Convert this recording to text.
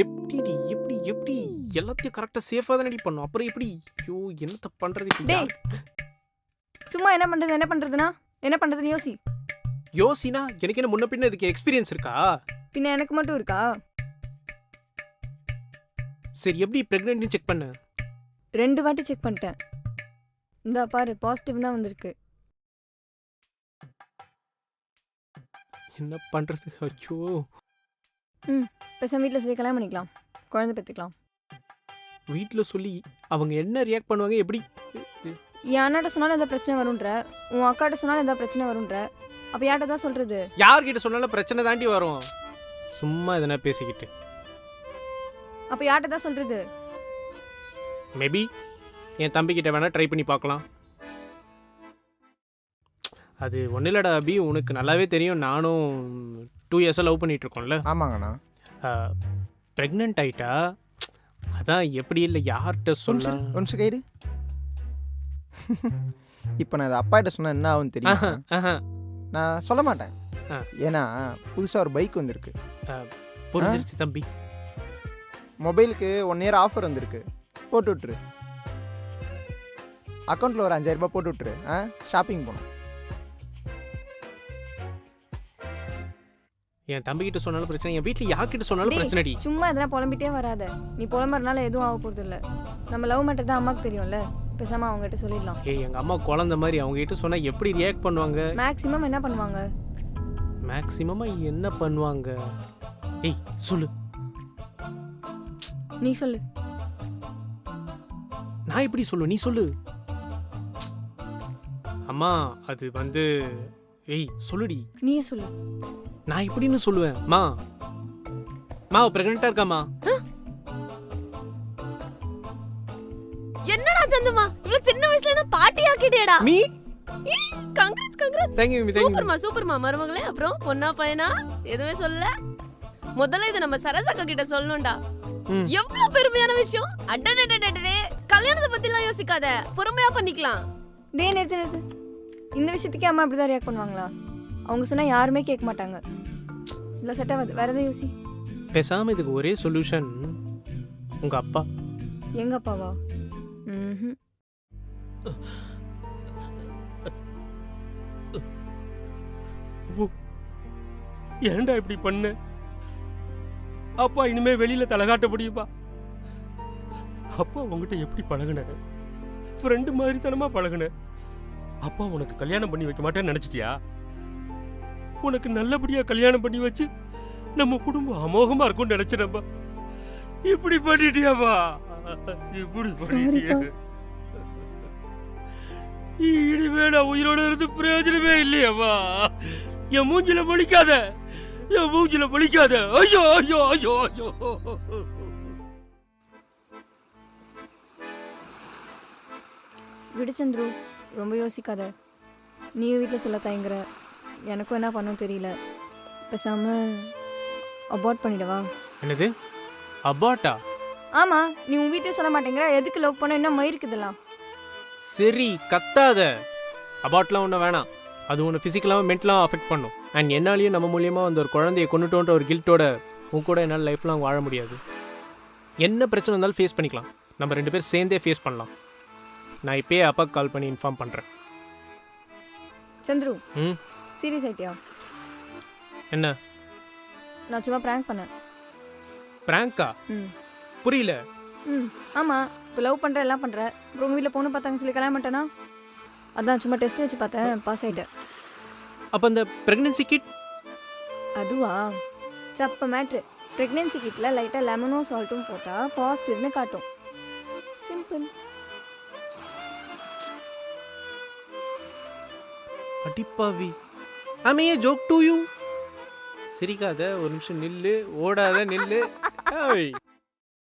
எப்படிடி எப்படி எப்படி எல்லாத்தையும் கரெக்டா சேஃபா தானடி பண்ணும். அப்புறம் எப்படி? ஐயோ என்னத்த பண்றது இப்ப டேய் சும்மா என்ன பண்றதுன்னா என்ன பண்றதுன்னு யோசி. யோசினா எனக்கு என்ன முன்ன பின்ன இதுக்கு எக்ஸ்பீரியன்ஸ் இருக்கா? பின்ன எனக்கு மட்டும் இருக்கா? சரி எப்படி பிரெக்னன்ட்னு செக் பண்ண? 2 வாட்டி செக் பண்ணிட்டேன். இந்தா பாரு பாசிட்டிவ் தான் வந்திருக்கு. என்ன பண்றது? ஐயோ பேசாம வீட்டில் சொல்லி கல்யாணம் பண்ணிக்கலாம், குழந்தை பெற்றுக்கலாம். வீட்டில் சொல்லி அவங்க என்ன ரியாக்ட் பண்ணுவாங்க? எப்படி? என் அண்ணாட்ட சொன்னாலும் எதாவது பிரச்சனை வரும்ன்ற, உன் அக்காட்ட சொன்னாலும் எதாவது பிரச்சனை வரும்ன்ற, அப்போ யார்கிட்ட தான் சொல்றது? யார்கிட்ட சொன்னாலும் பிரச்சனை தாண்டி வரும். சும்மா எதனா பேசிக்கிட்டு. அப்போ யார்கிட்ட தான் சொல்றது? மேபி என் தம்பிக்கிட்ட வேணா ட்ரை பண்ணி பார்க்கலாம். அது ஒன்றும் இல்லடா அபி, உனக்கு நல்லாவே தெரியும். நானும் 2 இயர்ஸாக லவ் பண்ணிட்டு இருக்கோம்ல. ஆமாங்கண்ணா. ப்ரெக்னென்ட் ஆயிட்டா அதான் எப்படி இல்லை யார்கிட்ட சொல்ல. Once guide. இப்போ நான் அதை அப்பாகிட்ட சொன்னால் என்ன ஆகும்னு தெரியும். நான் சொல்ல மாட்டேன். ஏன்னா புதுசாக ஒரு பைக் வந்திருக்கு. புரிஞ்சிருச்சு தம்பி. மொபைலுக்கு 1 இயர் ஆஃபர் வந்திருக்கு, போட்டு விட்டுரு. அக்கௌண்ட்டில் ஒரு 5000 ரூபாய் போட்டு விட்டுரு. ஷாப்பிங் போகணும். என் தம்பிக்கிட்ட சொன்னாலும் பிரச்சனை, என் வீட்டில் யார்கிட்ட சொன்னாலும் பிரச்சனைடி. சும்மா எதனா புலம்பிட்டே வராத. நீ புலம்புறதுனால எதுவும் ஆக போகிறது இல்லை. நம்ம லவ் மேட்டர் தான் அம்மாவுக்கு தெரியும்ல, பேசாமல் அவங்ககிட்ட சொல்லிடலாம். எங்கள் அம்மா குழந்த மாதிரி, அவங்க கிட்ட சொன்னால் எப்படி ரியாக்ட் பண்ணுவாங்க? மேக்ஸிமம் என்ன பண்ணுவாங்க? மேக்ஸிமமாக என்ன பண்ணுவாங்க? ஏய் சொல்லு. நீ சொல்லு. நான் எப்படி சொல்லு? நீ சொல்லு. அம்மா அது வந்து, ஏய் சொல்லுடி. நீயே சொல்லு. நான் எப்படின்னு சொல்லுவேன்? மா பிரெக்னெண்டா இருக்காமா. என்னடா சந்துமா இவ்வளவு சின்ன வயசுல என்ன பாட்டி ஆக்கிட்டேடா. மீ கங்க்ராட்ஸ் கங்க்ராட்ஸ். Thank you. சூப்பர்மா மருமகளே. அப்புறம் பொண்ணா பையனா எதுவுமே சொல்ல. முதல்ல இத நம்ம சரசக்கா கிட்ட சொல்லணும்டா. எவ்வளவு பெருமையான விஷயம். அடடடடடே. கல்யாணத்தை பத்தி எல்லாம் யோசிக்காத, பொறுமையா பண்ணிக்கலாம். நிறுத்து. இந்த விஷயத்துக்கே அம்மா அப்படிதான் ரியாக்ட் பண்ணுவாங்களா? அவங்க சொன்னா யாருமே கேட்க மாட்டாங்க. இல்லை செட் ஆகாது, வேற எதாவது யோசி. பேசாம இதுக்கு ஒரே சொல்யூஷன், உங்க அப்பா. எங்க அப்பாவா? ஏன்டா இப்படி பண்ண? அப்பா இனிமே வெளியில தலகாட்ட முடியுமா? அப்பா உங்ககிட்ட எப்படி பழகுன? ஃப்ரெண்டு மாதிரி தனமா பழகுன. அப்பா உனக்கு கல்யாணம் பண்ணி வைக்க மாட்டேன்னு நினைச்சிட்டியா? உனக்கு நல்லபடியா கல்யாணம் பண்ணி வச்சு நம்ம குடும்பம் அமோகமா இருக்கும்னு நினைச்சேன்பா. இப்படி பண்ணிட்டியாப்பா, இப்படி பண்ணிட்டியா? இனிமே நான் உயிரோட இருந்து பிரயோஜனமே இல்லையாப்பா. என் மூஞ்சில முழிக்காத, என் மூஞ்சில முழிக்காத. ஐயோ ஐயோ ஐயோ ஐயோ. விடுச்சந்திரு, ரொம்ப யோசிக்காத. நீயும் வீட்டில் சொல்ல தயங்குற, எனக்கும் என்ன பண்ணணும் தெரியல. பேசாம அபார்ட் பண்ணிடவா? என்னது அபார்ட்டா? ஆமா, நீ உன் வீட்டையும் சொல்ல மாட்டேங்கிற. எதுக்கு லவ் பண்ண? என்ன மயிருக்குதெல்லாம்? சரி கத்தாத. அபார்ட்லாம் ஒன்றும் வேணாம். அது ஒன்று ஃபிசிக்கலாகவும் மென்டலாகவும் அஃபெக்ட் பண்ணும். அண்ட் என்னாலையும் நம்ம மூலியமாக அந்த ஒரு குழந்தைய கொண்டுட்டோன்ற ஒரு கில்ட்டோட உன் கூட என்னால் லைஃப் லாங் வாழ முடியாது. என்ன பிரச்சனை இருந்தாலும் ஃபேஸ் பண்ணிக்கலாம். நம்ம 2 பேர் சேர்ந்தே ஃபேஸ் பண்ணலாம். நான் இப்போயே அப்பாவுக்கு கால் பண்ணி இன்ஃபார்ம் பண்ணுறேன். சந்துரு, சீரியஸ் ஆயிட்டியா? என்ன? நான் சும்மா ப்ராங்க் பண்ணேன். பிராங்கா? புரியல. ஆமாம், இப்போ லவ் பண்ணுற எல்லாம் பண்ணுற, அப்புறம் உங்கள் வீட்டில் பொண்ணு பார்த்தாங்க சொல்லி கல்யாணம் பண்ணிட்டேனா? அதான் சும்மா டெஸ்ட் வச்சு பார்த்தேன், பாஸ் ஆகிட்டேன். அப்போ அந்த ப்ரெக்னென்சி கிட்? அதுவா சப்ப மேட்ரு. ப்ரெக்னென்சி கிட்டில் லைட்டாக லெமனும் சால்ட்டும் போட்டால் பாசிட்டிவ்னு காட்டும். சிம்பிள். அடிப்பாவி. ஆமே ஜோக் டு யூ. சிரிக்காத, ஒரு நிமிஷம் நில்லு, ஓடாத நில்லு. ஏய்